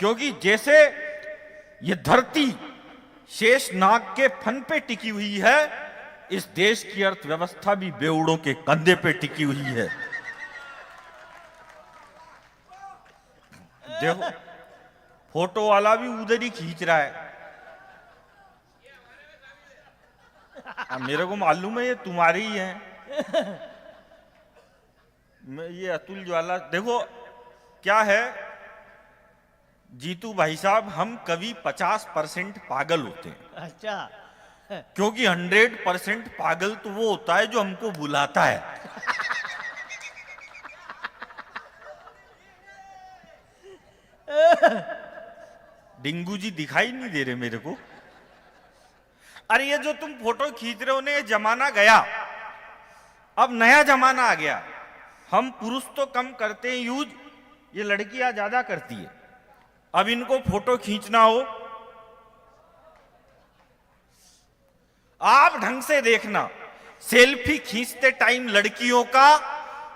क्योंकि जैसे ये धरती शेष नाग के फन पे टिकी हुई है, इस देश की अर्थव्यवस्था भी बेउड़ों के कंधे पे टिकी हुई है। देखो, फोटो वाला भी उधर ही खींच रहा है। मेरे को मालूम है ये तुम्हारी ही है। ये अतुल ज्वाला, देखो क्या है जीतू भाई साहब, हम कभी 50% पागल होते हैं। अच्छा, क्योंकि 100% पागल तो वो होता है जो हमको बुलाता है। डिंगू जी दिखाई नहीं दे रहे मेरे को। अरे ये जो तुम फोटो खींच रहे हो ना, ये जमाना गया, अब नया जमाना आ गया। हम पुरुष तो कम करते हैं यूज, ये लड़कियां ज्यादा करती है। अब इनको फोटो खींचना हो, आप ढंग से देखना, सेल्फी खींचते टाइम लड़कियों का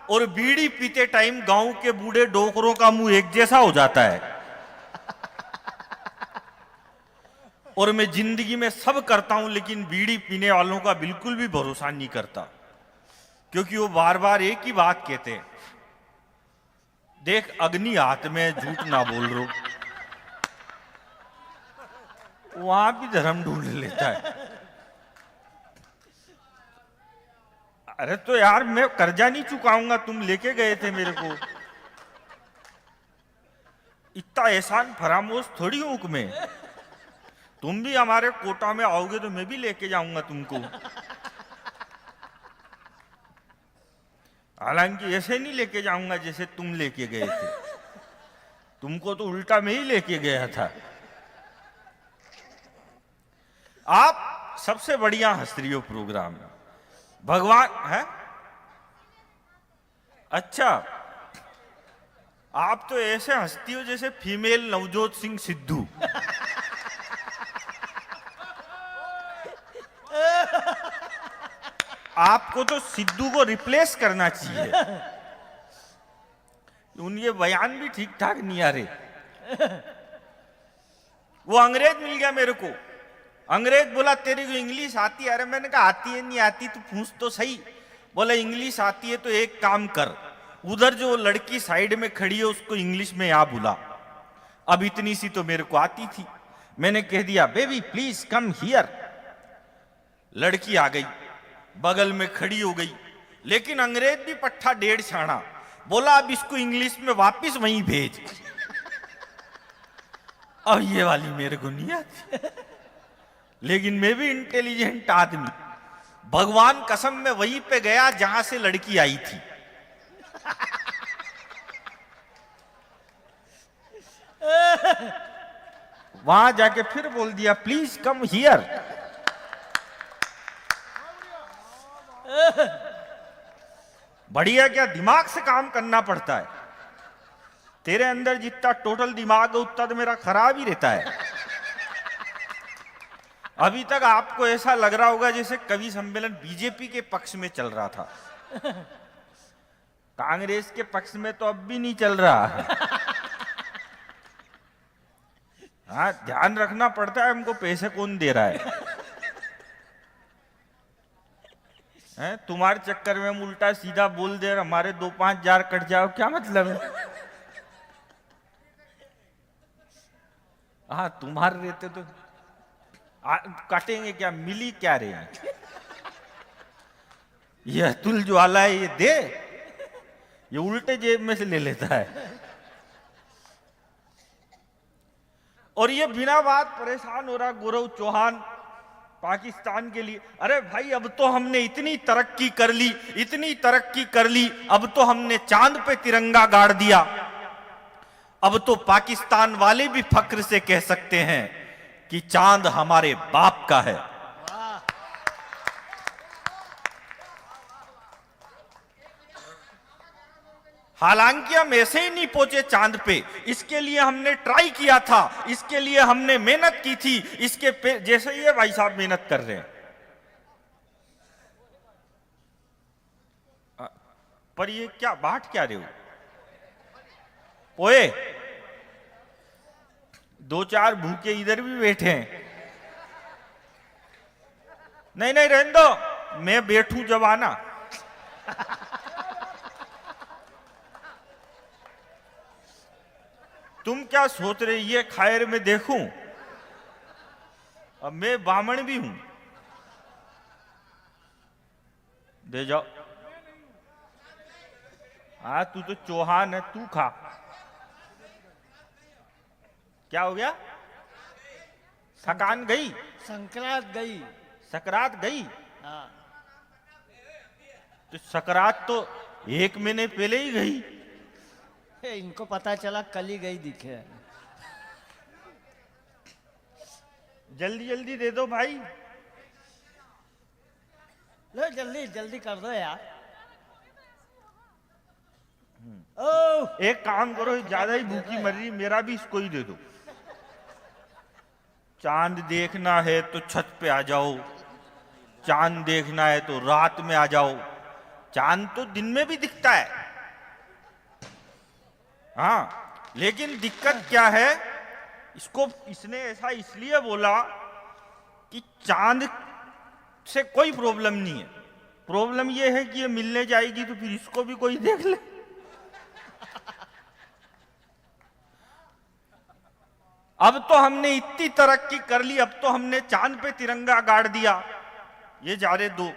और बीड़ी पीते टाइम गांव के बूढ़े डोकरों का मुंह एक जैसा हो जाता है। और मैं जिंदगी में सब करता हूं, लेकिन बीड़ी पीने वालों का बिल्कुल भी भरोसा नहीं करता, क्योंकि वो बार बार एक ही बात कहते हैं, देख अग्नि हाथ में, झूठ ना बोल रो। वहां भी धर्म ढूंढ लेता है। अरे तो यार मैं कर्जा नहीं चुकाऊंगा, तुम लेके गए थे मेरे को, इतना एहसान फरामोश थोड़ी हूं मैं। तुम भी हमारे कोटा में आओगे तो मैं भी लेके जाऊंगा तुमको। हालांकि ऐसे नहीं लेके जाऊंगा जैसे तुम लेके गए थे, तुमको तो उल्टा मैं ही लेके गया था। आप सबसे बढ़िया हंस रही हो प्रोग्राम में, भगवान है। अच्छा, आप तो ऐसे हंसती हो जैसे फीमेल नवजोत सिंह सिद्धू। आपको तो सिद्धू को रिप्लेस करना चाहिए। उनके बयान भी ठीक ठाक नहीं आ रहे। वो अंग्रेज मिल गया मेरे को, अंग्रेज बोला तेरी को इंग्लिश आती है? अरे मैंने कहा आती है नहीं आती तो पूछ तो सही। बोला इंग्लिश आती है तो एक काम कर, उधर जो लड़की साइड में खड़ी है उसको इंग्लिश में आ बुला। अब इतनी सी तो मेरे को आती थी, मैंने कह दिया बेबी प्लीज कम हियर। लड़की आ गई, बगल में खड़ी हो गई, लेकिन अंग्रेज भी पट्ठा डेढ़ छाना, बोला अब इसको इंग्लिश में वापिस वहीं भेज। अब ये वाली मेरे को नहीं आती, लेकिन मैं भी इंटेलिजेंट आदमी, भगवान कसम में वहीं पे गया जहां से लड़की आई थी। वहां जाके फिर बोल दिया प्लीज कम हियर। बढ़िया, क्या दिमाग से काम करना पड़ता है। तेरे अंदर जितना टोटल दिमाग है उतना तो मेरा खराब ही रहता है। अभी तक आपको ऐसा लग रहा होगा जैसे कवि सम्मेलन बीजेपी के पक्ष में चल रहा था, कांग्रेस के पक्ष में तो अब भी नहीं चल रहा है। हाँ, ध्यान रखना पड़ता है हमको, पैसे कौन दे रहा है। तुम्हारे चक्कर में हम उल्टा सीधा बोल दे, हमारे 2-5 हजार कट जाओ, क्या मतलब है। हाँ, तुम्हारे रहते तो काटेंगे क्या, मिली क्या रहे हैं। ये अतुल ज्वाला है, ये दे, ये उल्टे जेब में से ले लेता है। और ये बिना बात परेशान हो रहा गौरव चौहान पाकिस्तान के लिए। अरे भाई अब तो हमने इतनी तरक्की कर ली, इतनी तरक्की कर ली, अब तो हमने चांद पे तिरंगा गाड़ दिया। अब तो पाकिस्तान वाले भी फक्र से कह सकते हैं कि चांद हमारे बाप का है। हालांकि हम ऐसे ही नहीं पहुंचे चांद पे, इसके लिए हमने ट्राई किया था, इसके लिए हमने मेहनत की थी, इसके जैसे ये भाई साहब मेहनत कर रहे हैं। पर ये क्या बाट क्या रहे हो ओए, दो चार भूखे इधर भी बैठे हैं। नहीं नहीं रहने दो, मैं बैठूं जब आना। तुम क्या सोच रहे ये खायर में देखूं? अब मैं बामण भी हूं। दे जाओ। हाँ तू तो चौहान है, तू खा। क्या हो गया? थकान गई? संक्रांत गई। सकरात गई? हाँ। तो सकरात तो 1 महीने पहले ही गई। इनको पता चला कल ही गई दिखे। जल्दी जल्दी दे दो भाई। लो जल्दी जल्दी कर दो यार। ओ एक काम करो, ज्यादा ही भूखी मर रही, मेरा भी इसको ही दे दो। चांद देखना है तो छत पे आ जाओ, चांद देखना है तो रात में आ जाओ। चांद तो दिन में भी दिखता है। हाँ लेकिन दिक्कत क्या है, इसने ऐसा इसलिए बोला कि चांद से कोई प्रॉब्लम नहीं है। प्रॉब्लम यह है कि ये मिलने जाएगी तो फिर इसको भी कोई देख ले। अब तो हमने इतनी तरक्की कर ली, अब तो हमने चांद पे तिरंगा गाड़ दिया। ये जा रहे दो,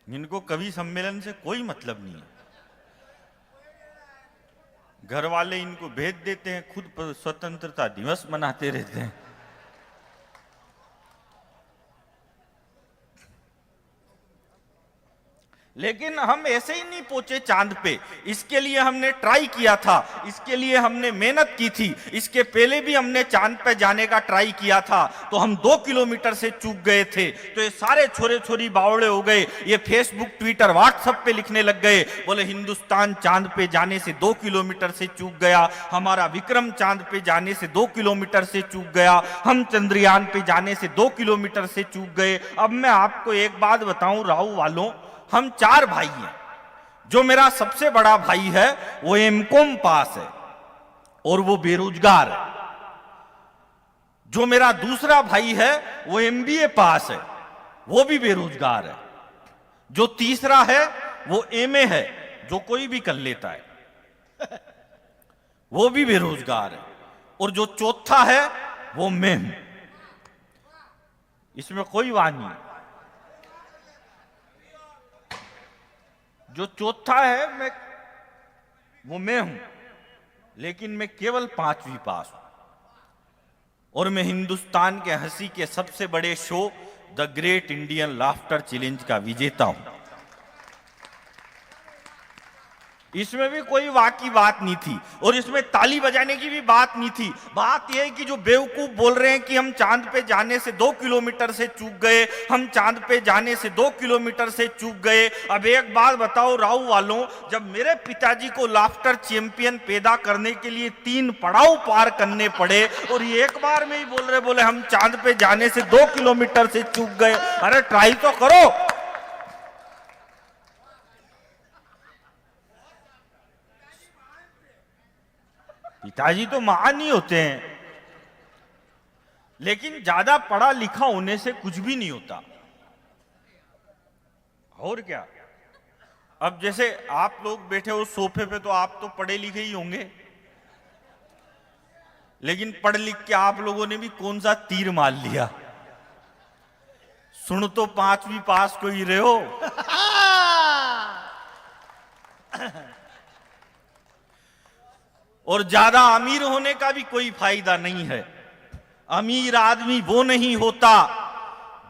इनको कवि सम्मेलन से कोई मतलब नहीं है। घर वाले इनको भेज देते हैं, खुद स्वतंत्रता दिवस मनाते रहते हैं। लेकिन हम ऐसे ही नहीं पहुंचे चांद पे, इसके लिए हमने ट्राई किया था, इसके लिए हमने मेहनत की थी। इसके पहले भी हमने चांद पे जाने का ट्राई किया था, तो हम 2 किलोमीटर से चूक गए थे। तो ये सारे छोरे छोरी बावड़े हो गए, ये फेसबुक ट्विटर व्हाट्सएप पे लिखने लग गए, बोले हिंदुस्तान चांद पे जाने से 2 किलोमीटर से चूक गया, हमारा विक्रम चांद पे जाने से 2 किलोमीटर से चूक गया, हम चंद्रयान पे जाने से 2 किलोमीटर से चूक गए। अब मैं आपको एक बात बताऊं राहु वालों, हम 4 भाई हैं। जो मेरा सबसे बड़ा भाई है वो एमकॉम पास है और वो बेरोजगार है। जो मेरा दूसरा भाई है वो एमबीए पास है, वो भी बेरोजगार है। जो तीसरा है वो एमए है, जो कोई भी कर लेता है, वो भी बेरोजगार है। और जो चौथा है वो मैं हूं, इसमें कोई वाद नहीं। जो चौथा है वो मैं हूं, लेकिन मैं केवल 5वीं पास हूं। और मैं हिंदुस्तान के हंसी के सबसे बड़े show the great Indian laughter challenge का विजेता हूं। इसमें भी कोई वाक की बात नहीं थी और इसमें ताली बजाने की भी बात नहीं थी। बात यह है कि जो बेवकूफ बोल रहे हैं कि हम चांद पे जाने से 2 किलोमीटर से चूक गए, हम चांद पे जाने से 2 किलोमीटर से चूक गए। अब एक बात बताओ राहु वालों, जब मेरे पिताजी को लाफ्टर चैंपियन पैदा करने के लिए 3 पड़ाव पार करने पड़े और ये एक बार में ही बोल रहे, बोले हम चांद पे जाने से 2 किलोमीटर से चूक गए। अरे ट्राई तो करो। पिताजी तो महान ही होते हैं, लेकिन ज्यादा पढ़ा लिखा होने से कुछ भी नहीं होता। और क्या, अब जैसे आप लोग बैठे हो सोफे पे, तो आप तो पढ़े लिखे ही होंगे, लेकिन पढ़ लिख के आप लोगों ने भी कौन सा तीर मार लिया। सुन तो 5वीं पास को ही रहे हो। और ज्यादा अमीर होने का भी कोई फायदा नहीं है। अमीर आदमी वो नहीं होता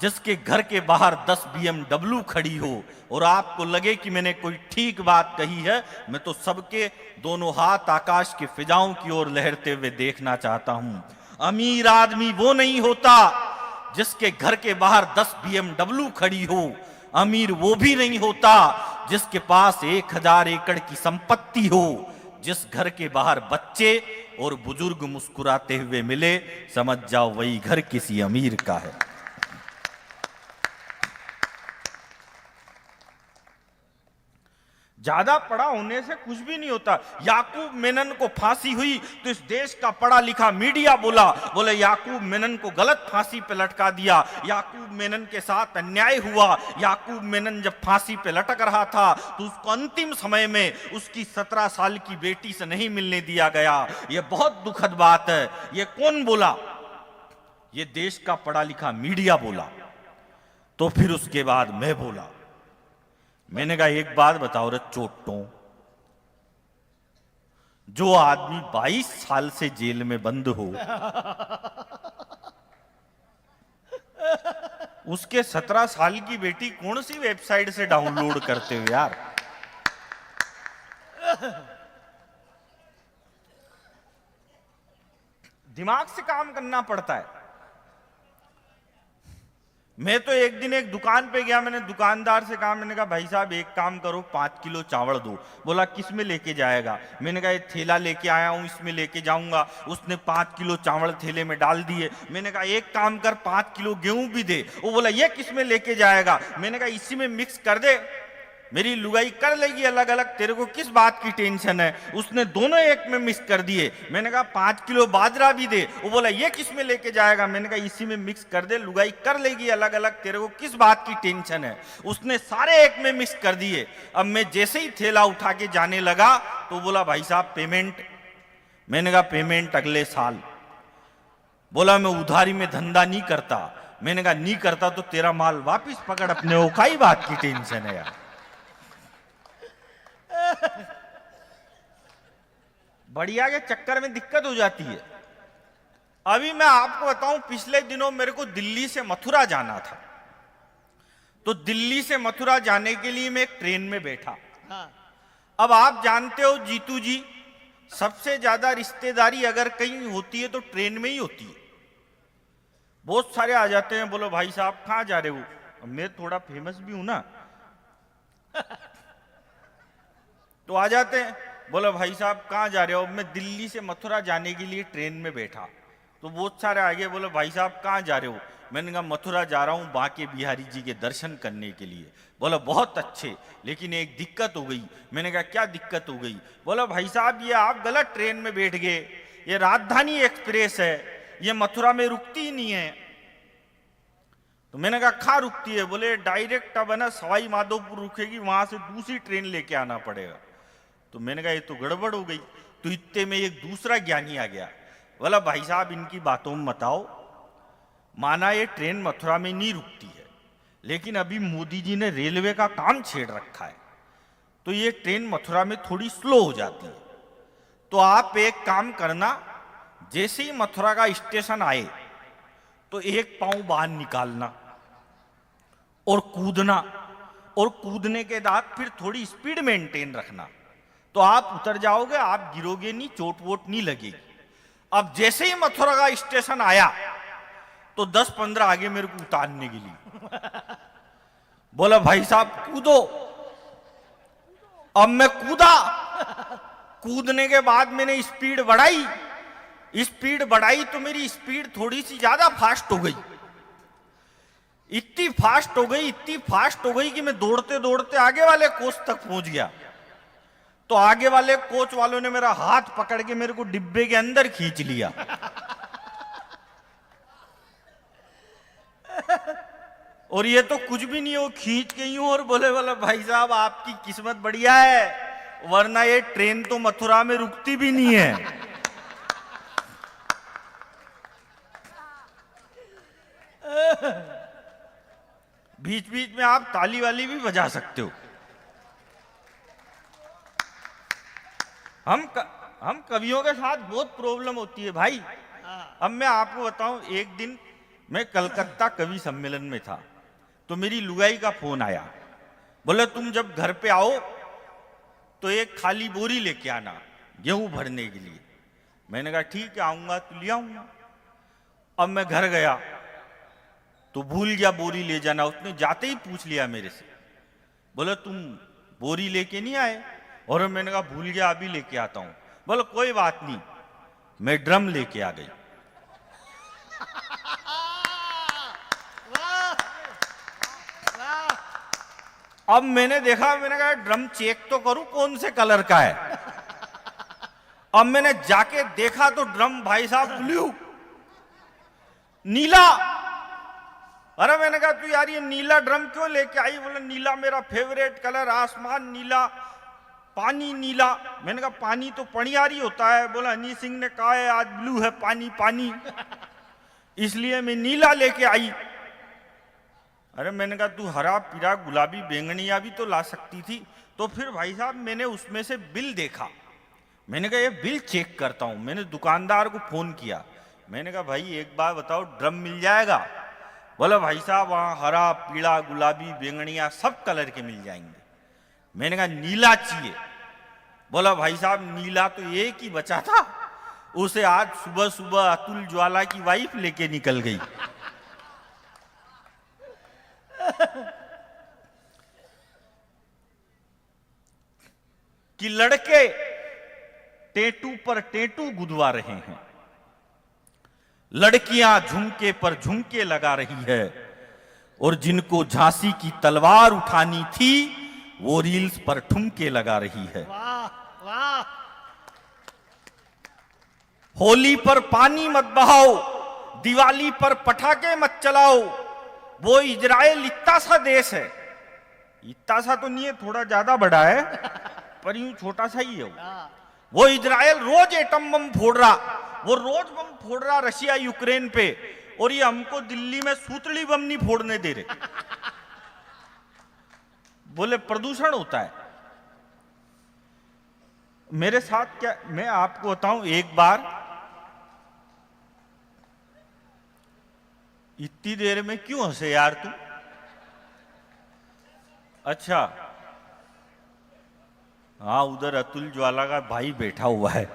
जिसके घर के बाहर 10 BMW खड़ी हो और आपको लगे कि मैंने कोई ठीक बात कही है। मैं तो सबके दोनों हाथ आकाश की फिजाओं की ओर लहरते हुए देखना चाहता हूं। अमीर आदमी वो नहीं होता जिसके घर के बाहर 10 BMW खड़ी हो। अमीर वो भी नहीं होता जिसके पास 1000 एकड़ की संपत्ति हो। जिस घर के बाहर बच्चे और बुजुर्ग मुस्कुराते हुए मिले, समझ जाओ वही घर किसी अमीर का है। ज्यादा पढ़ा होने से कुछ भी नहीं होता। याकूब मेनन को फांसी हुई तो इस देश का पढ़ा लिखा मीडिया बोले याकूब मेनन को गलत फांसी पे लटका दिया, याकूब मेनन के साथ अन्याय हुआ। याकूब मेनन जब फांसी पे लटक रहा था तो उसको अंतिम समय में उसकी 17 साल की बेटी से नहीं मिलने दिया गया। यह बहुत दुखद बात है। ये कौन बोला? ये देश का पढ़ा लिखा मीडिया बोला। तो फिर उसके बाद मैं बोला। मैंने कहा एक बात बताओ रे चोटों, जो आदमी 22 साल से जेल में बंद हो उसके 17 साल की बेटी कौन सी वेबसाइट से डाउनलोड करते हो यार? दिमाग से काम करना पड़ता है। मैं तो एक दिन एक दुकान पे गया, मैंने दुकानदार से कहा, मैंने कहा भाई साहब एक काम करो 5 किलो चावल दो। बोला किस में लेके जाएगा? मैंने कहा ये थैला लेके आया हूं, इसमें लेके जाऊंगा। उसने 5 किलो चावल थैले में डाल दिए। मैंने कहा एक काम कर 5 किलो गेहूं भी दे। वो बोला ये किस में लेके जाएगा? मैंने कहा इसी में मिक्स कर दे, मेरी लुगाई कर लेगी अलग अलग, तेरे को किस बात की टेंशन है। उसने दोनों एक में मिक्स कर दिए। मैंने कहा 5 किलो बाजरा भी दे। वो बोला ये किस में लेके जाएगा? मैंने कहा इसी में मिक्स कर दे, लुगाई कर लेगी अलग अलग, तेरे को किस बात की टेंशन है। उसने सारे एक में मिक्स कर दिए। अब मैं जैसे ही थैला उठा के जाने लगा तो बोला भाई साहब पेमेंट। मैंने कहा पेमेंट अगले साल। बोला मैं उधारी में धंधा नहीं करता। मैंने कहा नहीं करता तो तेरा माल वापिस पकड़ अपने, वो काई बात की टेंशन है यार। बढ़िया के चक्कर में दिक्कत हो जाती है। अभी मैं आपको बताऊं, पिछले दिनों मेरे को दिल्ली से मथुरा जाना था। तो दिल्ली से मथुरा जाने के लिए मैं एक ट्रेन में बैठा। अब आप जानते हो जीतू जी, सबसे ज्यादा रिश्तेदारी अगर कहीं होती है तो ट्रेन में ही होती है। बहुत सारे आ जाते हैं, बोलो भाई साहब कहां जा रहे हो? मैं थोड़ा फेमस भी हूं ना तो आ जाते हैं, बोलो भाई साहब कहाँ जा रहे हो? मैं दिल्ली से मथुरा जाने के लिए ट्रेन में बैठा। तो बहुत सारे आगे, बोलो भाई साहब कहाँ जा रहे हो? मैंने कहा मथुरा जा रहा हूँ बांके बिहारी जी के दर्शन करने के लिए। बोलो बहुत अच्छे, लेकिन एक दिक्कत हो गई। मैंने कहा क्या दिक्कत हो गई? बोलो भाई साहब ये आप गलत ट्रेन में बैठ गए, ये राजधानी एक्सप्रेस है, ये मथुरा में रुकती ही नहीं है। तो मैंने कहा कहाँ रुकती है? बोले डायरेक्ट अब है ना सवाई माधोपुर रुकेगी, वहां से दूसरी ट्रेन लेके आना पड़ेगा। तो मैंने कहा ये तो गड़बड़ हो गई। तो इतने में एक दूसरा ज्ञानी आ गया। बोला भाई साहब इनकी बातों में मत आओ, माना ये ट्रेन मथुरा में नहीं रुकती है, लेकिन अभी मोदी जी ने रेलवे का काम छेड़ रखा है, तो ये ट्रेन मथुरा में थोड़ी स्लो हो जाती है। तो आप एक काम करना, जैसे ही मथुरा का स्टेशन आए तो एक पांव बाहर निकालना और कूदना, और कूदने के बाद फिर थोड़ी स्पीड मेंटेन रखना, तो आप उतर जाओगे, आप गिरोगे नहीं, चोट वोट नहीं लगेगी। अब जैसे ही मथुरा का स्टेशन आया तो 10-15 आगे मेरे को उतारने के लिए बोला भाई साहब कूदो। अब मैं कूदा। कूदने के बाद मैंने स्पीड बढ़ाई तो मेरी स्पीड थोड़ी सी ज्यादा फास्ट हो गई। इतनी फास्ट हो गई कि मैं दौड़ते दौड़ते आगे वाले कोच तक पहुंच गया। तो आगे वाले कोच वालों ने मेरा हाथ पकड़ के मेरे को डिब्बे के अंदर खींच लिया। और ये तो कुछ भी नहीं हो, खींच के यूं और बोले वाला भाई साहब आपकी किस्मत बढ़िया है, वरना ये ट्रेन तो मथुरा में रुकती भी नहीं है। बीच बीच में आप ताली वाली भी बजा सकते हो। हम कवियों के साथ बहुत प्रॉब्लम होती है भाई। अब मैं आपको बताऊं, एक दिन मैं कलकत्ता कवि सम्मेलन में था, तो मेरी लुगाई का फोन आया। बोले तुम जब घर पे आओ तो एक खाली बोरी लेके आना गेहूं भरने के लिए। मैंने कहा ठीक है आऊंगा तो ले आऊंगा। अब मैं घर गया तो भूल गया बोरी ले जाना। उसने जाते ही पूछ लिया मेरे से, बोले तुम बोरी लेके नहीं आए? और मैंने कहा भूल गया, अभी लेके आता हूं। बोलो कोई बात नहीं, मैं ड्रम लेके आ गई। अब मैंने देखा, मैंने कहा ड्रम चेक तो करूं कौन से कलर का है। अब मैंने जाके देखा तो ड्रम भाई साहब ब्लू, नीला। अरे मैंने कहा तू यार ये नीला ड्रम क्यों लेके आई? बोला नीला मेरा फेवरेट कलर, आसमान नीला, पानी नीला। मैंने कहा पानी तो पनियारी होता है। बोला हनी सिंह ने कहा है आज ब्लू है पानी पानी, इसलिए मैं नीला लेके आई। अरे मैंने कहा तू हरा पीला गुलाबी बैंगनिया भी तो ला सकती थी। तो फिर भाई साहब मैंने उसमें से बिल देखा, मैंने कहा ये बिल चेक करता हूं। मैंने दुकानदार को फोन किया, मैंने कहा भाई एक बार बताओ ड्रम मिल जाएगा? बोला भाई साहब वहां हरा पीला गुलाबी बैंगनिया सब कलर के मिल जाएंगे। मैंने कहा नीला चाहिए। बोला भाई साहब नीला तो एक ही बचा था, उसे आज सुबह सुबह अतुल ज्वाला की वाइफ लेके निकल गई। कि लड़के टेटू पर टेटू गुदवा रहे हैं, लड़कियां झुमके पर झुमके लगा रही है, और जिनको झांसी की तलवार उठानी थी वो रील्स पर ठुमके लगा रही है। वाह वाह। होली पर पानी मत बहाओ, दिवाली पर पटाखे मत चलाओ। वो इजराइल इतना सा देश है, इतना सा तो नहीं है, थोड़ा ज्यादा बड़ा है, पर यूं छोटा सा ही है वो इजराइल रोज एटम बम फोड़ रहा, वो रोज बम फोड़ रहा रशिया यूक्रेन पे, और ये हमको दिल्ली में सूतली बम नहीं फोड़ने दे रहे। बोले प्रदूषण होता है। मेरे साथ क्या, मैं आपको बताऊं, एक बार इतनी देर में क्यों हंसे यार तुम? अच्छा हाँ, उधर अतुल ज्वाला का भाई बैठा हुआ है।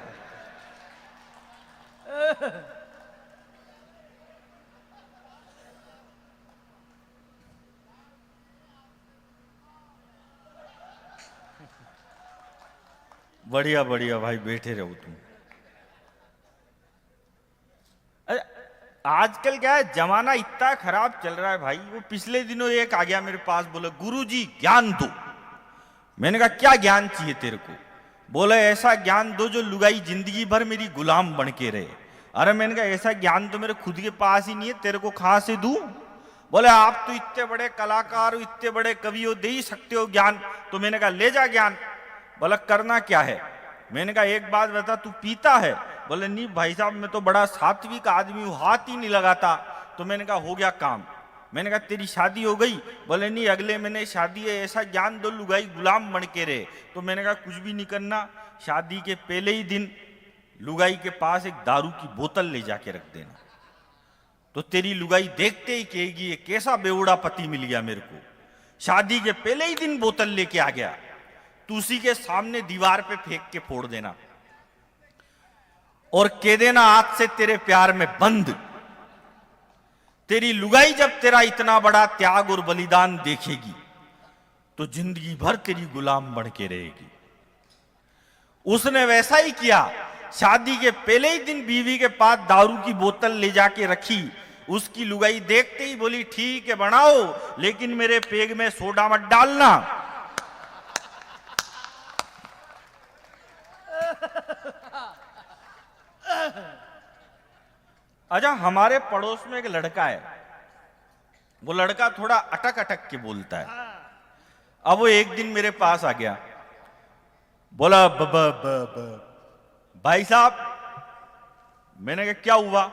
बढ़िया बढ़िया भाई, बैठे रहो तुम। अरे आजकल क्या है, जमाना इतना खराब चल रहा है भाई। वो पिछले दिनों एक आ गया मेरे पास, बोला गुरुजी ज्ञान दो। मैंने कहा क्या ज्ञान चाहिए तेरे को? बोला ऐसा ज्ञान दो जो लुगाई जिंदगी भर मेरी गुलाम बन के रहे। अरे मैंने कहा ऐसा ज्ञान तो मेरे खुद के पास ही नहीं है, तेरे को कहां से दूं? बोले आप तो इतने बड़े कलाकार हो, इतने बड़े कवि हो, दे ही सकते हो ज्ञान। तो मैंने कहा ले जा ज्ञान। बोला करना क्या है? मैंने कहा एक बात बता, तू पीता है? बोले नहीं भाई साहब मैं तो बड़ा सात्विक आदमी हूं, हाथ ही नहीं लगाता। तो मैंने कहा हो गया काम। मैंने कहा तेरी शादी हो गई? बोले नहीं अगले महीने शादी है, ऐसा ज्ञान दो लुगाई गुलाम बन के रहे। तो मैंने कहा कुछ भी नहीं करना, शादी के पहले ही दिन लुगाई के पास एक दारू की बोतल ले जाके रख देना, तो तेरी लुगाई देखते ही कहेगी ये कैसा बेवड़ा पति मिल गया मेरे को। शादी के पहले ही दिन बोतल लेके आ गया, तू उसी के सामने दीवार पे फेंक के फोड़ देना और कह देना आज से तेरे प्यार में बंद। तेरी लुगाई जब तेरा इतना बड़ा त्याग और बलिदान देखेगी तो जिंदगी भर तेरी गुलाम बन के रहेगी। उसने वैसा ही किया, शादी के पहले ही दिन बीवी के पास दारू की बोतल ले जाके रखी। उसकी लुगाई देखते ही बोली ठीक है बनाओ, लेकिन मेरे पेग में सोडा मत डालना। अच्छा हमारे पड़ोस में एक लड़का है, वो लड़का थोड़ा अटक अटक के बोलता है। अब वो एक दिन मेरे पास आ गया, बोला भाई साहब। मैंने कहा क्या हुआ?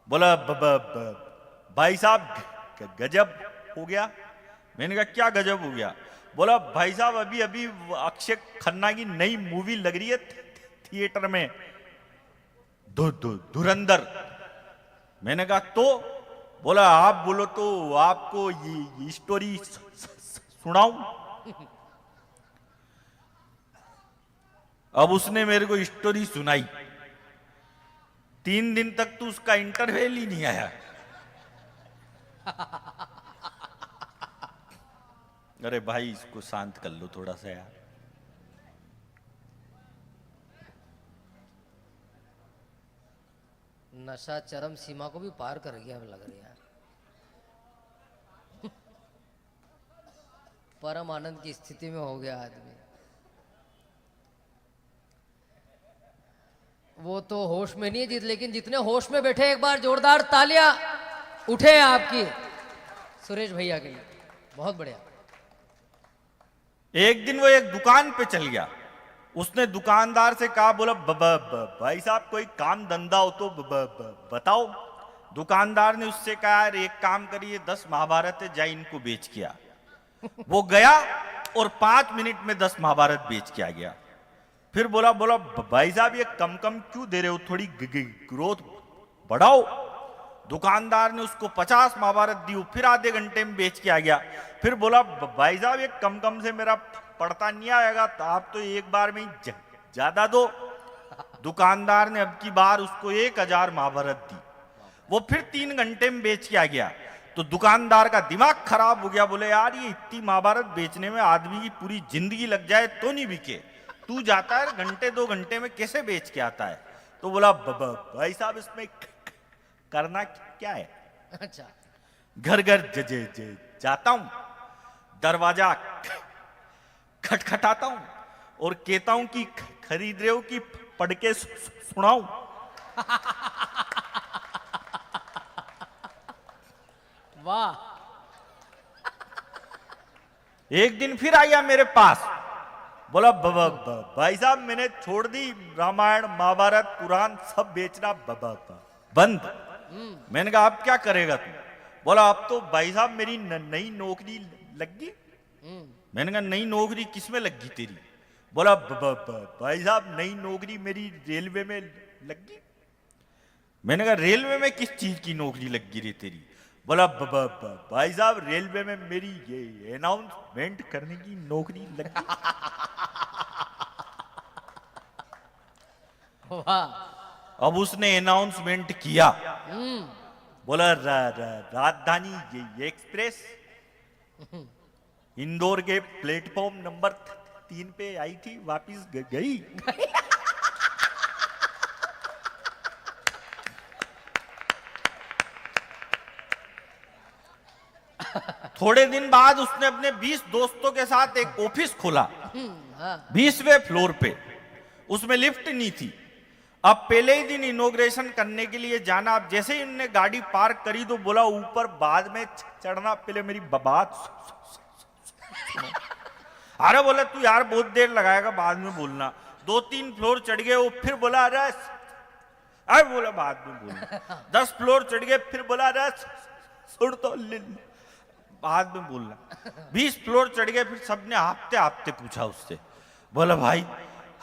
बोला भाई साहब गजब हो गया। मैंने कहा क्या गजब हो गया? बोला भाई साहब अभी अभी अक्षय खन्ना की नई मूवी लग रही है थिएटर में, धुरंधर। मैंने कहा तो? बोला आप बोलो तो आपको ये स्टोरी सुनाऊं? अब उसने मेरे को स्टोरी सुनाई। 3 दिन तक तो उसका इंटरवल ही नहीं आया। अरे भाई इसको शांत कर लो थोड़ा सा यार। नशा चरम सीमा को भी पार कर गया लग रहा है। परम आनंद की स्थिति में हो गया आदमी। वो तो होश में नहीं है जीत, लेकिन जितने होश में बैठे एक बार जोरदार तालियां उठे आपकी सुरेश भैया के लिए। बहुत बढ़िया। एक दिन वो एक दुकान पे चल गया। उसने दुकानदार से कहा, बोला भाई साहब कोई काम धंधा हो तो बताओ। दुकानदार ने उससे कहा, यार एक काम करिए, 10 महाभारत है, जाए इनको बेच के आ। वो गया और 5 मिनट में 10 महाभारत बेच के आ गया। फिर बोला भाई साहब ये कम कम क्यों दे रहे हो, थोड़ी ग्रोथ बढ़ाओ। दुकानदार ने उसको 50 महाभारत दी, फिर आधे घंटे में बेच के आ गया। फिर बोला भाई साहब ये कम कम से मेरा पड़ता नहीं आएगा, तो आप तो एक बार में ही ज्यादा दो। दुकानदार ने अब की बार उसको 1000 महाभारत दी। वो फिर 3 घंटे में बेच के आ गया। तो दुकानदार का दिमाग खराब हो गया, बोले यार ये इतनी महाभारत बेचने में आदमी की पूरी जिंदगी लग जाए तो नहीं बिके, तू जाता है घंटे 2 घंटे में कैसे बेच के आता है। तो बोला भाई साहब इसमें करना क्या है। अच्छा। घर घर जाता हूं, दरवाजा खटखटाता हूं और कहता हूं कि खरीद रहे हो कि पढ़ के सुनाऊं। वाह। एक दिन फिर आया मेरे पास, बोला भाई साहब मैंने छोड़ दी रामायण महाभारत पुराण सब बेचना बंद। मैंने कहा अब क्या करेगा तू। बोला अब तो भाई साहब मेरी नई नौकरी लग गई। मैंने कहा नई नौकरी किसमें लग गई तेरी। बोला भाई साहब नई नौकरी मेरी रेलवे में लग गई। मैंने कहा रेलवे में किस चीज की नौकरी लग गई रे तेरी। बोला भाई साहब रेलवे में मेरी ये अनाउंसमेंट करने की नौकरी लग गई। वाह। अब उसने अनाउंसमेंट किया, बोला राजधानी ये एक्सप्रेस इंदौर के प्लेटफॉर्म नंबर 3 पे आई थी, वापिस गई। थोड़े दिन बाद उसने अपने 20 दोस्तों के साथ एक ऑफिस खोला 20वें फ्लोर पे। उसमें लिफ्ट नहीं थी। अब पहले ही दिन इनॉग्रेशन करने के लिए जाना। अब जैसे ही उन्होंने गाड़ी पार्क करी तो बोला ऊपर बाद में चढ़ना, पहले मेरी बात। अरे बोला तू यार बहुत देर लगाएगा, बाद में बोलना। 2-3 फ्लोर चढ़ गए वो, फिर बोला अरे बोला बाद में बोलना। 10 फ्लोर चढ़ गए, फिर बोला सुन तो बाद में बोलना। 20 फ्लोर चढ़ गए, फिर सबने हाँफते हाँफते पूछा उससे, बोला भाई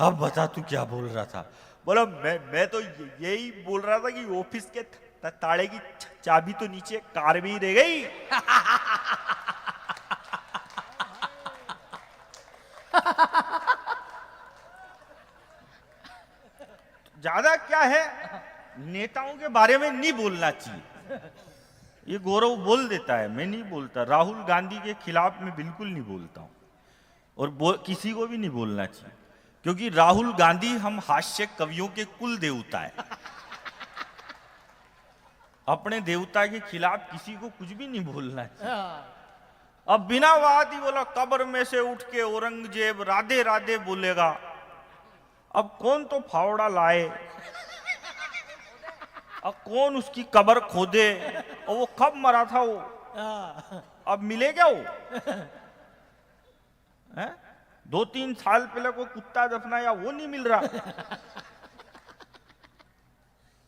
अब बता तू क्या बोल रहा था। बोला मैं तो यही बोल रहा था कि ऑफिस के ताले की चाबी तो नीचे कार में ही रह गई। ज्यादा क्या है, नेताओं के बारे में नहीं बोलना चाहिए। ये गौरव बोल देता है, मैं नहीं बोलता। राहुल गांधी के खिलाफ मैं बिल्कुल नहीं बोलता हूं, और किसी को भी नहीं बोलना चाहिए, क्योंकि राहुल गांधी हम हास्य कवियों के कुल देवता है। अपने देवता के खिलाफ किसी को कुछ भी नहीं बोलना चाहिए। अब बिना बात ही बोला कब्र में से उठ के औरंगजेब राधे राधे बोलेगा। अब कौन तो फावड़ा लाए, अब कौन उसकी कब्र खोदे, और वो कब मरा था वो, अब मिले क्या वो है? 2-3 साल पहले कोई कुत्ता दफनाया, वो नहीं मिल रहा।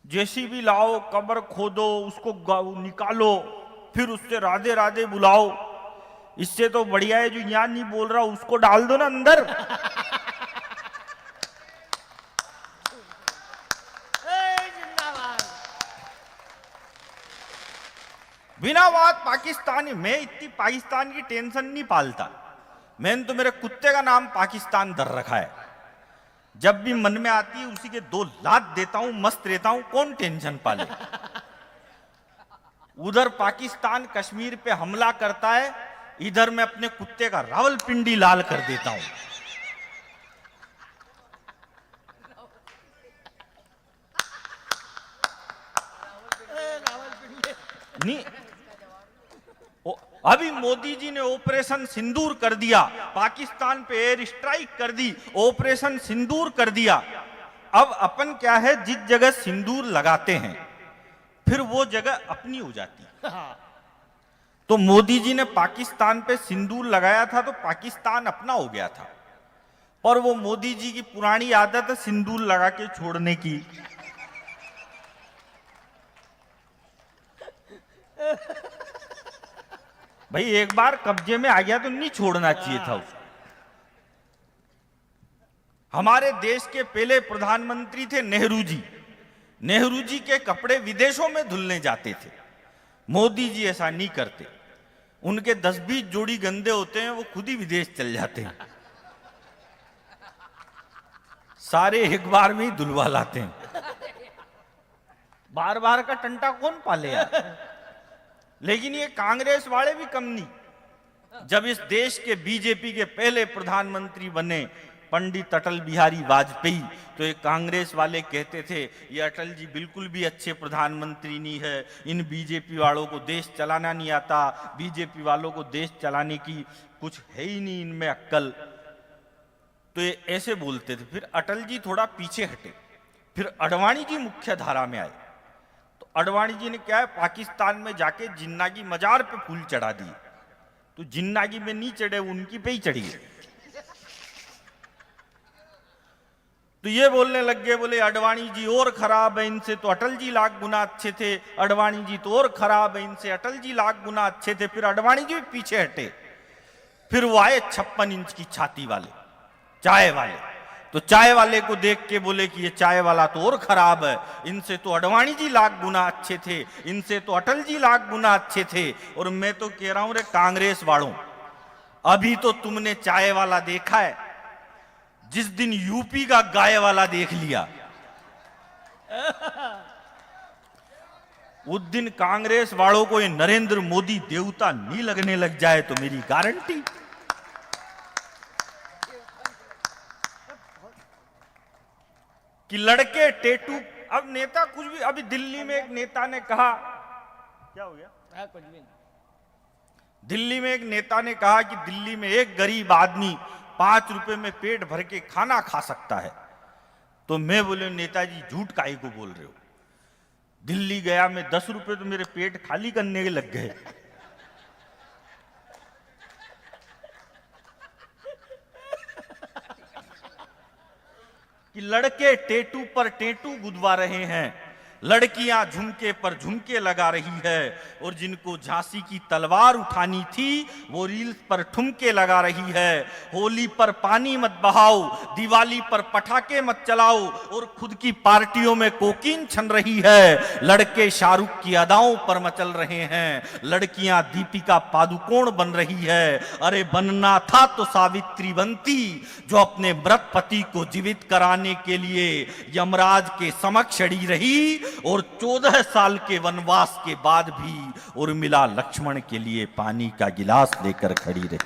जेसीबी लाओ, कब्र खोदो, उसको निकालो, फिर उससे राधे राधे बुलाओ। इससे तो बढ़िया है जो यहां नहीं बोल रहा उसको डाल दो ना अंदर। बिना बात पाकिस्तानी, मैं इतनी पाकिस्तान की टेंशन नहीं पालता। मैंने तो मेरे कुत्ते का नाम पाकिस्तान धर रखा है। जब भी मन में आती है उसी के 2 लात देता हूं, मस्त रहता हूं, कौन टेंशन पाले। उधर पाकिस्तान कश्मीर पे हमला करता है, इधर मैं अपने कुत्ते का रावलपिंडी लाल कर देता हूं। नहीं अभी मोदी जी ने ऑपरेशन सिंदूर कर दिया, पाकिस्तान पे एयर स्ट्राइक कर दी, ऑपरेशन सिंदूर कर दिया। अब अपन क्या है, जिस जगह सिंदूर लगाते हैं फिर वो जगह अपनी हो जाती है। तो मोदी जी ने पाकिस्तान पे सिंदूर लगाया था तो पाकिस्तान अपना हो गया था, पर वो मोदी जी की पुरानी आदत है सिंदूर लगा के छोड़ने की। भाई एक बार कब्जे में आ गया तो नहीं छोड़ना चाहिए था उसको। हमारे देश के पहले प्रधानमंत्री थे नेहरू जी। नेहरू जी के कपड़े विदेशों में धुलने जाते थे, मोदी जी ऐसा नहीं करते। उनके 10-20 जोड़ी गंदे होते हैं, वो खुद ही विदेश चल जाते हैं, सारे एक बार में ही धुलवा लाते हैं। बार बार का टंटा कौन पाले यार। लेकिन ये कांग्रेस वाले भी कम नहीं। जब इस देश के बीजेपी के पहले प्रधानमंत्री बने पंडित अटल बिहारी वाजपेयी, तो ये कांग्रेस वाले कहते थे ये अटल जी बिल्कुल भी अच्छे प्रधानमंत्री नहीं है, इन बीजेपी वालों को देश चलाना नहीं आता, बीजेपी वालों को देश चलाने की कुछ है ही नहीं इनमें अक्ल। तो ये ऐसे बोलते थे। फिर अटल जी थोड़ा पीछे हटे, फिर अडवाणी जी मुख्य धारा में आए। तो अडवाणी जी ने क्या है, पाकिस्तान में जाके जिन्ना की मजार पे फूल चढ़ा दिए। तो जिन्ना की में नहीं चढ़े, उनकी पे ही चढ़ी गए। तो ये बोलने लग गए, बोले अडवाणी जी और खराब है, इनसे तो अटल जी लाख गुना अच्छे थे, अडवाणी जी तो और खराब है, इनसे अटल जी लाख गुना अच्छे थे। फिर अडवाणी जी भी पीछे हटे। फिर वो आए 56 इंच की छाती वाले, चाय वाले। तो चाय वाले को देख के बोले कि ये चाय वाला तो और खराब है, इनसे तो अडवाणी जी लाख गुना अच्छे थे, इनसे तो अटल जी लाख गुना अच्छे थे। और मैं तो कह रहा हूं रे कांग्रेस वालों, अभी तो तुमने चाय वाला देखा है, जिस दिन यूपी का गाय वाला देख लिया उस दिन कांग्रेस वालों को ये नरेंद्र मोदी देवता नहीं लगने लग जाए तो मेरी गारंटी। कि लड़के टेटू, अब नेता कुछ भी। अभी दिल्ली में एक नेता ने कहा, क्या हो गया, कुछ भी नहीं। दिल्ली में एक नेता ने कहा कि दिल्ली में एक गरीब आदमी 5 रुपए में पेट भर के खाना खा सकता है। तो मैं बोले नेताजी झूठ काहे को बोल रहे हो, दिल्ली गया मैं 10 रुपए तो मेरे पेट खाली करने के लग गए। कि लड़के टेटू पर टेटू गुदवा रहे हैं, लड़कियां झुमके पर झुमके लगा रही है, और जिनको झांसी की तलवार उठानी थी वो रील्स पर ठुमके लगा रही है। होली पर पानी मत बहाओ, दिवाली पर पटाखे मत चलाओ, और खुद की पार्टियों में कोकीन छन रही है। लड़के शाहरुख की अदाओं पर मचल रहे हैं, लड़कियां दीपिका पादुकोण बन रही है। अरे बनना था तो सावित्री बनती, जो अपने मृत पति को जीवित कराने के लिए यमराज के समक्ष अड़ी रही, और 14 साल के वनवास के बाद भी उर्मिला लक्ष्मण के लिए पानी का गिलास लेकर खड़ी रही।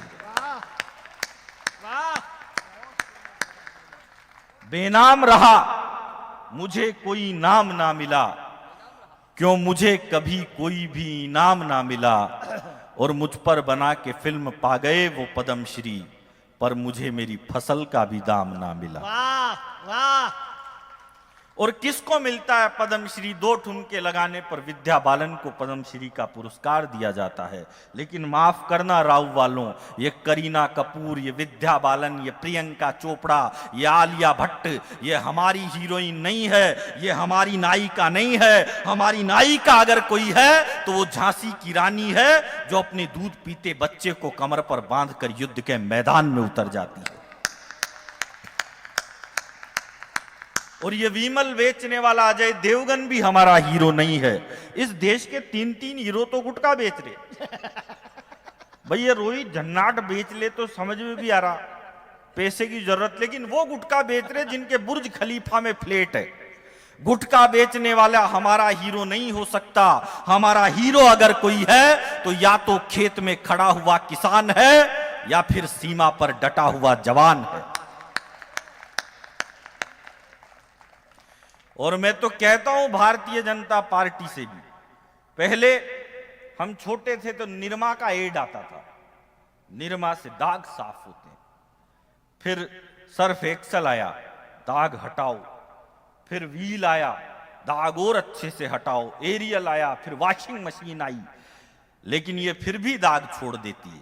बेनाम रहा, मुझे कोई नाम ना मिला, क्यों मुझे कभी कोई भी इनाम ना मिला। और मुझ पर बना के फिल्म पा गए वो पद्मश्री, पर मुझे मेरी फसल का भी दाम ना मिला। वाह वाह। और किसको मिलता है पद्मश्री? 2 ठुमके लगाने पर विद्या बालन को पद्मश्री का पुरस्कार दिया जाता है। लेकिन माफ करना राव वालों, ये करीना कपूर, ये विद्या बालन, ये प्रियंका चोपड़ा, ये आलिया भट्ट, ये हमारी हीरोइन नहीं है, ये हमारी नायिका नहीं है। हमारी नायिका अगर कोई है तो वो झांसी की रानी है, जो अपने दूध पीते बच्चे को कमर पर बांधकर युद्ध के मैदान में उतर जाती है। और ये विमल बेचने वाला अजय देवगन भी हमारा हीरो नहीं है। इस देश के 3-3 हीरो तो गुटखा बेच रहे। भाई ये रोहित झन्नाट बेच ले तो समझ में भी आ रहा, पैसे की जरूरत, लेकिन वो गुटखा बेच रहे जिनके बुर्ज खलीफा में फ्लैट है। गुटखा बेचने वाला हमारा हीरो नहीं हो सकता। हमारा हीरो अगर कोई है तो या तो खेत में खड़ा हुआ किसान है, या फिर सीमा पर डटा हुआ जवान है। और मैं तो कहता हूं भारतीय जनता पार्टी से भी, पहले हम छोटे थे तो निरमा का एड आता था, निरमा से दाग साफ होते हैं। फिर सर्फ एक्सल आया, दाग हटाओ। फिर व्हील आया, दाग और अच्छे से हटाओ। एरियल आया, फिर वॉशिंग मशीन आई, लेकिन ये फिर भी दाग छोड़ देती है।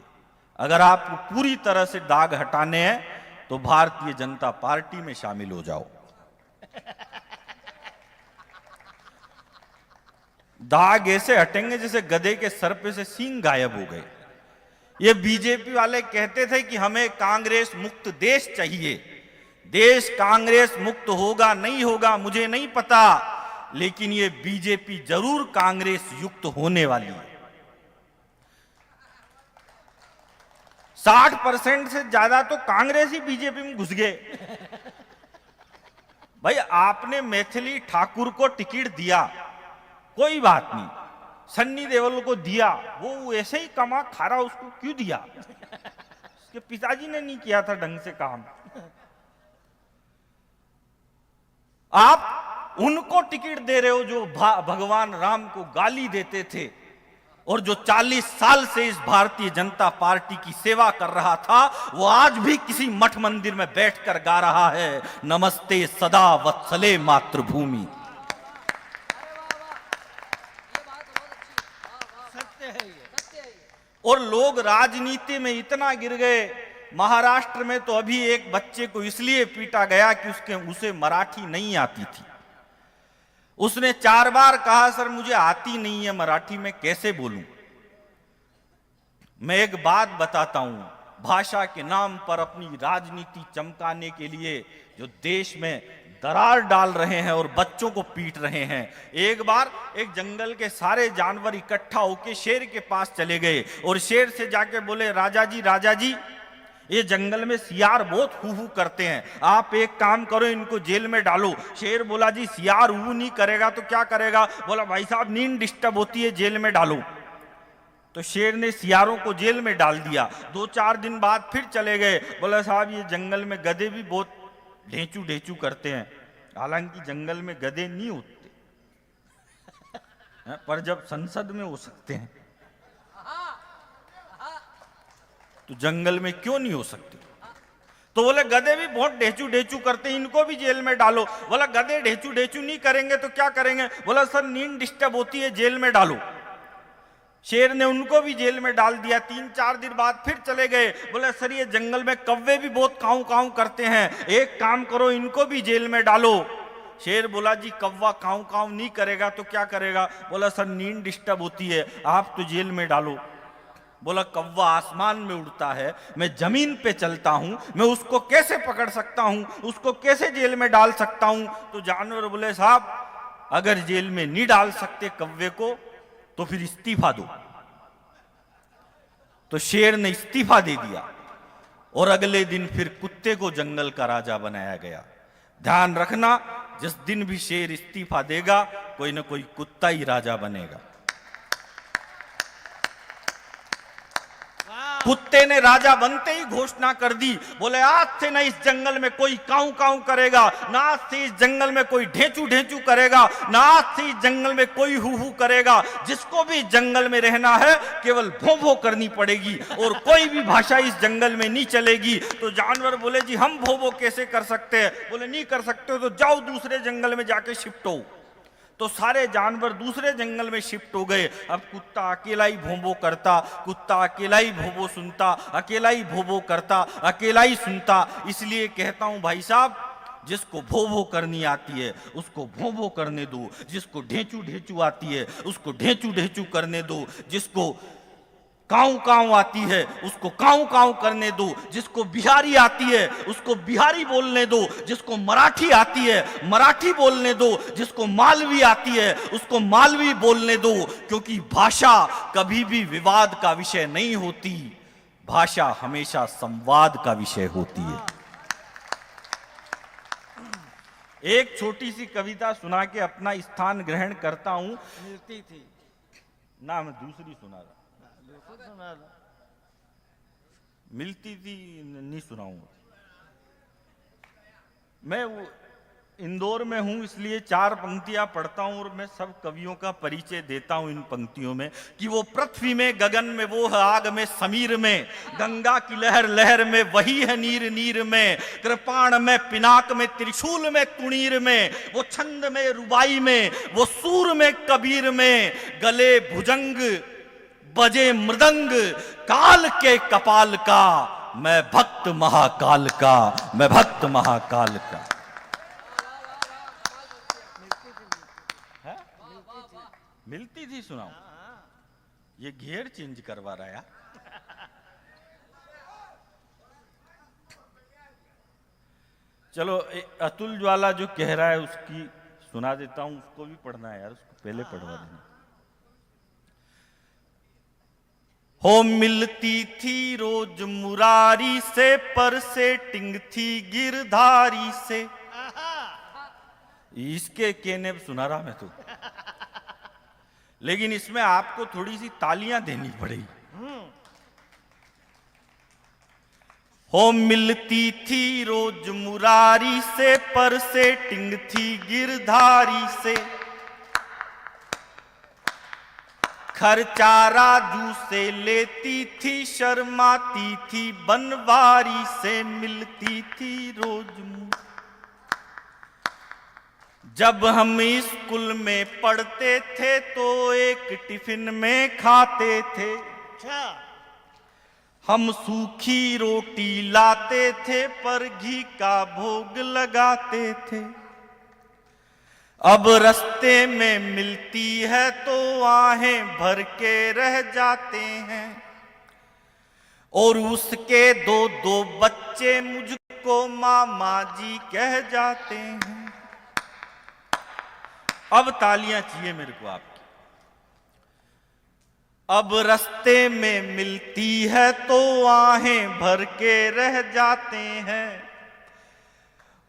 अगर आपको पूरी तरह से दाग हटाने हैं तो भारतीय जनता पार्टी में शामिल हो जाओ। दाग ऐसे हटेंगे जैसे गधे के सर पे से सींग गायब हो गए। ये बीजेपी वाले कहते थे कि हमें कांग्रेस मुक्त देश चाहिए। देश कांग्रेस मुक्त होगा नहीं होगा मुझे नहीं पता, लेकिन ये बीजेपी जरूर कांग्रेस युक्त होने वाली है। 60% से ज्यादा तो कांग्रेस ही बीजेपी में घुस गए। भाई आपने मैथिली ठाकुर को टिकट दिया, कोई बात नहीं, सन्नी देओल को दिया, वो ऐसे ही कमा खा रहा, उसको क्यों दिया? उसके पिताजी ने नहीं किया था ढंग से काम। आप उनको टिकट दे रहे हो जो भगवान राम को गाली देते थे और जो 40 साल से इस भारतीय जनता पार्टी की सेवा कर रहा था, वो आज भी किसी मठ मंदिर में बैठकर गा रहा है, नमस्ते सदा वत्सले मातृभूमि। और लोग राजनीति में इतना गिर गए। महाराष्ट्र में तो अभी एक बच्चे को इसलिए पीटा गया कि उसे मराठी नहीं आती थी। उसने 4 बार कहा, सर मुझे आती नहीं है मराठी, में कैसे बोलूं? मैं एक बात बताता हूं, भाषा के नाम पर अपनी राजनीति चमकाने के लिए जो देश में दरार डाल रहे हैं और बच्चों को पीट रहे हैं। एक बार एक जंगल के सारे जानवर इकट्ठा होकर शेर के पास चले गए और शेर से जाके बोले, राजा जी, ये जंगल में सियार बहुत हू करते हैं, आप एक काम करो, इनको जेल में डालो। शेर बोला, जी सियार हू नहीं करेगा तो क्या करेगा? बोला, भाई साहब नींद डिस्टर्ब होती है, जेल में डालो। तो शेर ने सियारों को जेल में डाल दिया। 2-4 दिन बाद फिर चले गए, बोला साहब ये जंगल में गधे भी बहुत ढेंचू करते हैं। हालांकि जंगल में गधे नहीं होते पर जब संसद में हो सकते हैं तो जंगल में क्यों नहीं हो सकते? तो बोले गधे भी बहुत ढेंचू करते हैं, इनको भी जेल में डालो। बोला गधे ढेंचू नहीं करेंगे तो क्या करेंगे? बोला सर नींद डिस्टर्ब होती है, जेल में डालो। शेर ने उनको भी जेल में डाल दिया। 3-4 दिन बाद फिर चले गए, बोले सर ये जंगल में कौवे भी बहुत काऊ करते हैं, एक काम करो इनको भी जेल में डालो। शेर बोला, जी कौवा काऊ नहीं करेगा तो क्या करेगा? बोला सर नींद डिस्टर्ब होती है, आप तो जेल में डालो। बोला कौवा आसमान में उड़ता है, मैं जमीन पे चलता हूं, मैं उसको कैसे पकड़ सकता हूं, उसको कैसे जेल में डाल सकता हूं? तो जानवर बोले साहब अगर जेल में नहीं डाल सकते कौवे को तो फिर इस्तीफा दो। तो शेर ने इस्तीफा दे दिया और अगले दिन फिर कुत्ते को जंगल का राजा बनाया गया। ध्यान रखना, जिस दिन भी शेर इस्तीफा देगा कोई ना कोई कुत्ता ही राजा बनेगा। कुत्ते ने राजा बनते ही घोषणा कर दी, बोले आज से ना इस जंगल में कोई काऊ करेगा, ना आज से इस जंगल में कोई ढेंचू करेगा, ना आज से इस जंगल में कोई हू करेगा। जिसको भी जंगल में रहना है केवल भों करनी पड़ेगी और कोई भी भाषा इस जंगल में नहीं चलेगी। तो जानवर बोले, जी हम भों कैसे कर सकते हैं? बोले नहीं कर सकते हो तो जाओ दूसरे जंगल में जाके शिफ्ट हो। तो सारे जानवर दूसरे जंगल में शिफ्ट हो गए। अब कुत्ता अकेला ही भों करता, कुत्ता अकेला ही भों सुनता, अकेला ही भों करता, अकेला ही सुनता। इसलिए कहता हूं भाई साहब, जिसको भों करनी आती है उसको भों करने दो, जिसको ढेंचू आती है उसको ढेंचू करने दो, जिसको काऊ आती है उसको काऊ करने दो, जिसको बिहारी आती है उसको बिहारी बोलने दो, जिसको मराठी आती है मराठी बोलने दो, जिसको मालवी आती है उसको मालवी बोलने दो। क्योंकि भाषा कभी भी विवाद का विषय नहीं होती, भाषा हमेशा संवाद का विषय होती है। एक छोटी सी कविता सुना के अपना स्थान ग्रहण करता हूं। मिलती थी ना, मैं दूसरी सुना रहा, मिलती थी नहीं सुनाऊंगा मैं। वो इंदौर में हूं इसलिए 4 पंक्तियां पढ़ता हूं और मैं सब कवियों का परिचय देता हूं इन पंक्तियों में कि वो पृथ्वी में, गगन में वो है, आग में, समीर में, गंगा की लहर लहर में, वही है नीर नीर में, कृपाण में, पिनाक में, त्रिशूल में, तुणीर में, वो छंद में, रुबाई में, वो सूर में, कबीर में, गले भुजंग बजे मृदंग, काल के कपाल का, मैं भक्त महाकाल का, मैं भक्त महाकाल का। मिलती थी सुनाओ, ये घेर चेंज करवा रहा है। चलो अतुल ज्वाला जो कह रहा है उसकी सुना देता हूं, उसको भी पढ़ना है यार, उसको पहले पढ़वा देना। हो मिलती थी रोज मुरारी से, पर सेटिंग थी गिरधारी से। इसके कहने सुना रहा मैं तो, लेकिन इसमें आपको थोड़ी सी तालियां देनी पड़ेगी। हो मिलती थी रोज मुरारी से, पर सेटिंग थी गिरधारी से, खर्चा राजू से लेती थी, शर्माती थी बनवारी से, मिलती थी रोज। जब हम स्कूल में पढ़ते थे तो एक टिफिन में खाते थे, हम सूखी रोटी लाते थे पर घी का भोग लगाते थे। अब रास्ते में मिलती है तो आहें भर के रह जाते हैं, और उसके 2-2 बच्चे मुझको मामा जी कह जाते हैं। अब तालियां चाहिए मेरे को आपकी। अब रास्ते में मिलती है तो आहें भर के रह जाते हैं,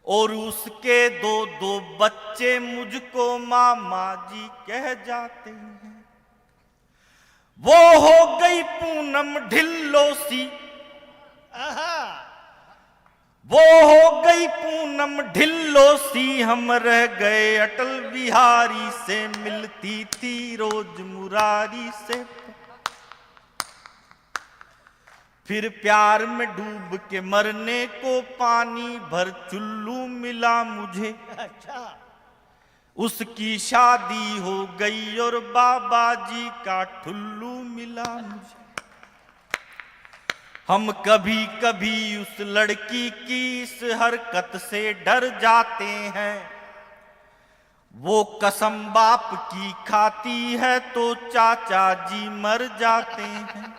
और उसके 2-2 बच्चे मुझको मामा जी कह जाते हैं। वो हो गई पूनम ढिल्लो सी, वो हो गई पूनम ढिल्लो सी, हम रह गए अटल बिहारी से, मिलती थी रोज मुरारी से। फिर प्यार में डूब के मरने को पानी भर चुल्लू मिला मुझे। अच्छा। उसकी शादी हो गई और बाबा जी का ठुल्लू मिला मुझे। हम कभी कभी उस लड़की की इस हरकत से डर जाते हैं, वो कसम बाप की खाती है तो चाचा जी मर जाते हैं।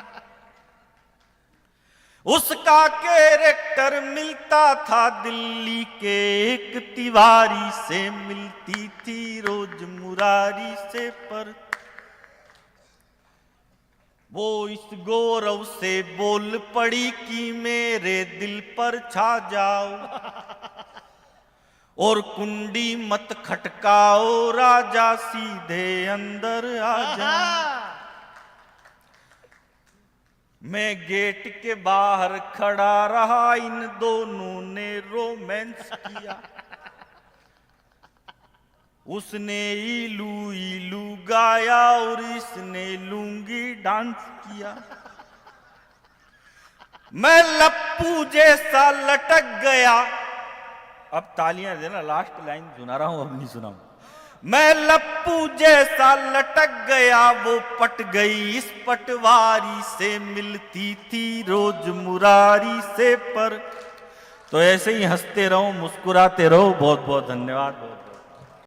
उसका कैरेक्टर मिलता था दिल्ली के एक तिवारी से, मिलती थी रोज मुरारी से, पर वो इस गौरव से बोल पड़ी कि मेरे दिल पर छा जाओ, और कुंडी मत खटकाओ राजा, सीधे अंदर आ जाओ। मैं गेट के बाहर खड़ा रहा, इन दोनों ने रोमांस किया। उसने इलू इलू गाया और इसने लूंगी डांस किया। मैं लप्पू जैसा लटक गया। अब तालियां देना, लास्ट लाइन सुना रहा हूं, अब नहीं सुनाऊं। मैं लप्पू जैसा लटक गया, वो पट गई इस पटवारी से, मिलती थी रोज मुरारी से, पर। तो ऐसे ही हंसते रहो, मुस्कुराते रहो। बहुत बहुत धन्यवाद।